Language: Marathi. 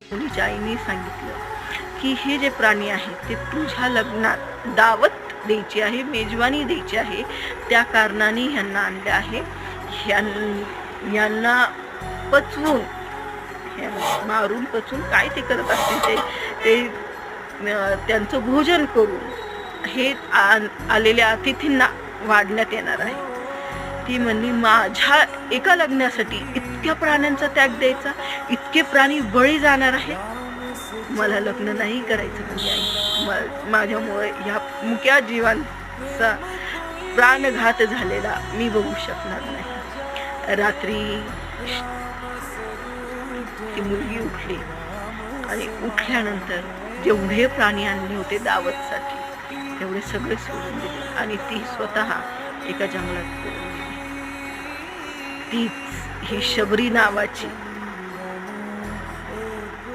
मुलीच्या आईने सांगितलं की हे जे प्राणी आहेत ते तुझ्या लग्नात दावत द्यायची आहे, मेजवानी द्यायची आहे, त्या कारणाने ह्यांना आणले आहे. यांना पचवून, मारून पचवून काय ते करत असतील ते त्यांचं भोजन करून हे आलेल्या अतिथींना वाढण्यात येणार आहे. ती म्हणली माझ्या एका लग्नासाठी इतक्या प्राण्यांचा त्याग द्यायचा, इतके प्राणी बळी जाणार आहेत, मला लग्न नाही करायचं. म्हणजे आई, माझ्यामुळे ह्या मुक्या जीवांचा प्राणघात झालेला मी बघू शकणार नाही. रात्री ती मुलगी उठली आणि उठल्यानंतर जेवढे प्राणी आणले होते दावतसाठी तेवढे सगळे सोडून दिले आणि ती स्वतः एका जंगलात पळून गेली. तीच ही शबरी नावाची